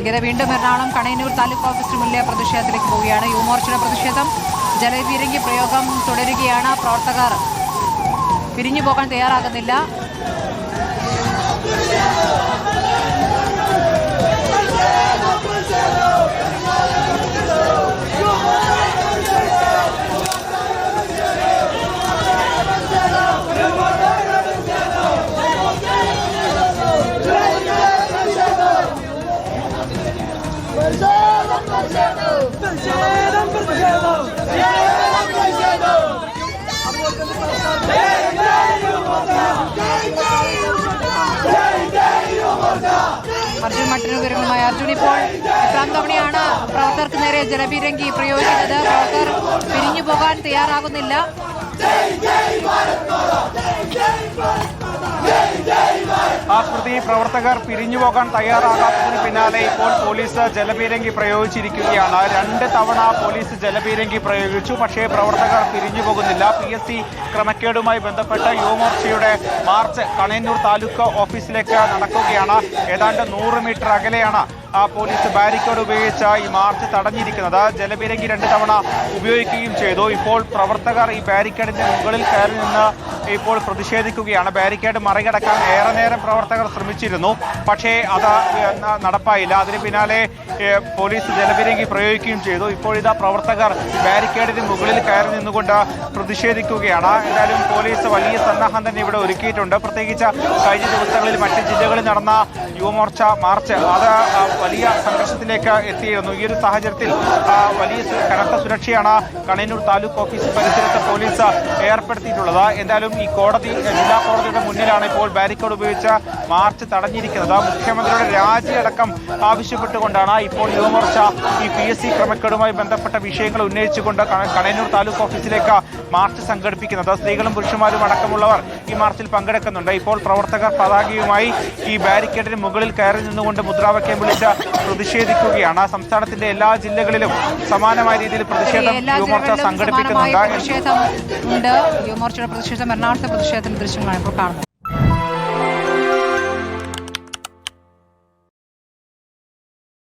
വീണ്ടും എറണാകുളം കണയന്നൂർ താലൂക്ക് ഓഫീസിന് മുന്നിലെ പ്രതിഷേധത്തിലേക്ക് പോവുകയാണ്. യുവമോർച്ചയുടെ പ്രതിഷേധം ജലപീരങ്കി പ്രയോഗം തുടരുകയാണ്. പ്രവർത്തകർ പിരിഞ്ഞു പോകാൻ തയ്യാറാകുന്നില്ല. അർജുൻ മട്ടന്നൂരുമായി അർജുൻ, ഇപ്പോൾ എത്രാം തവണയാണ് പ്രവർത്തകർക്ക് നേരെ ജലപീരങ്കി പ്രയോഗിക്കുന്നത്? പ്രവർത്തകർ പിരിഞ്ഞു പോകാൻ തയ്യാറാകുന്നില്ല. സ്മൃതി, പ്രവർത്തകർ പിരിഞ്ഞുപോകാൻ തയ്യാറാകാത്തതിന് പിന്നാലെ ഇപ്പോൾ പോലീസ് ജലപീരങ്കി പ്രയോഗിച്ചിരിക്കുകയാണ്. 2 തവണ പോലീസ് ജലപീരങ്കി പ്രയോഗിച്ചു. പക്ഷേ പ്രവർത്തകർ പിരിഞ്ഞു പോകുന്നില്ല. PSC ക്രമക്കേടുമായി ബന്ധപ്പെട്ട് യുവമോർച്ചയുടെ മാർച്ച് കണയന്നൂർ താലൂക്ക് ഓഫീസിലേക്ക് നടക്കുകയാണ്. ഏതാണ്ട് 100 മീറ്റർ അകലെയാണ് പോലീസ് ബാരിക്കേഡ് ഉപയോഗിച്ച് ഈ മാർച്ച് തടഞ്ഞിരിക്കുന്നത്. ജലപീരങ്കി 2 തവണ ഉപയോഗിക്കുകയും ചെയ്തു. ഇപ്പോൾ പ്രവർത്തകർ ഈ ബാരിക്കേഡിന്റെ മുകളിൽ കയറി നിന്ന് ഇപ്പോൾ പ്രതിഷേധിക്കുകയാണ്. ബാരിക്കേഡ് മറികടക്കാൻ ഏറെ നേരം പ്രവർത്തകർ ശ്രമിച്ചിരുന്നു. പക്ഷേ അത് നടപ്പായില്ല. അതിന് പിന്നാലെ പോലീസ് ജലപീരങ്കി പ്രയോഗിക്കുകയും ചെയ്തു. ഇപ്പോഴിതാ പ്രവർത്തകർ ബാരിക്കേഡിന് മുകളിൽ കയറി നിന്നുകൊണ്ട് പ്രതിഷേധിക്കുകയാണ്. എന്തായാലും പോലീസ് വലിയ സന്നാഹം തന്നെ ഇവിടെ ഒരുക്കിയിട്ടുണ്ട്. പ്രത്യേകിച്ച് കഴിഞ്ഞ ദിവസങ്ങളിൽ മറ്റ് ജില്ലകളിൽ നടന്ന യുവമോർച്ച മാർച്ച് അത് വലിയ സംഘർഷത്തിലേക്ക് എത്തിയിരുന്നു. ഈ ഒരു സാഹചര്യത്തിൽ വലിയ കനത്ത സുരക്ഷയാണ് കണയന്നൂർ താലൂക്ക് ഓഫീസ് പരിസരത്ത് പോലീസ് ഏർപ്പെടുത്തിയിട്ടുള്ളത്. എന്തായാലും ഈ ജില്ലാ കോടതിയുടെ മുന്നിലാണ് ഇപ്പോൾ ബാരിക്കേഡ് ഉപയോഗിച്ച് മാർച്ച് തടഞ്ഞിരിക്കുന്നത്. മുഖ്യമന്ത്രിയുടെ രാജിയടക്കം ആവശ്യപ്പെട്ടുകൊണ്ടാണ് ഇപ്പോൾ യുവമോർച്ച ഈ PSC ക്രമക്കേടുമായി ബന്ധപ്പെട്ട വിഷയങ്ങൾ ഉന്നയിച്ചുകൊണ്ട് കണയന്നൂർ താലൂക്ക് ഓഫീസിലേക്ക് മാർച്ച് സംഘടിപ്പിക്കുന്നത്. സ്ത്രീകളും പുരുഷന്മാരും അടക്കമുള്ളവർ ഈ മാർച്ചിൽ പങ്കെടുക്കുന്നുണ്ട്. ഇപ്പോൾ പ്രവർത്തകർ പതാകയുമായി ഈ ബാരിക്കേഡിന് മുകളിൽ കയറി നിന്നുകൊണ്ട് മുദ്രാവാക്യം വിളിച്ച് പ്രതിഷേധിക്കുകയാണ്. സംസ്ഥാനത്തിന്റെ എല്ലാ ജില്ലകളിലും സമാനമായ രീതിയിൽ പ്രതിഷേധം യുവമോർച്ച സംഘടിപ്പിക്കുന്നുണ്ട്. യുവമോർച്ചയുടെ പ്രതിഷേധം എറണാകുളത്തെ പ്രതിഷേധത്തിന്റെ ദൃശ്യങ്ങളാണ് ഇപ്പോൾ കാണുന്നത്.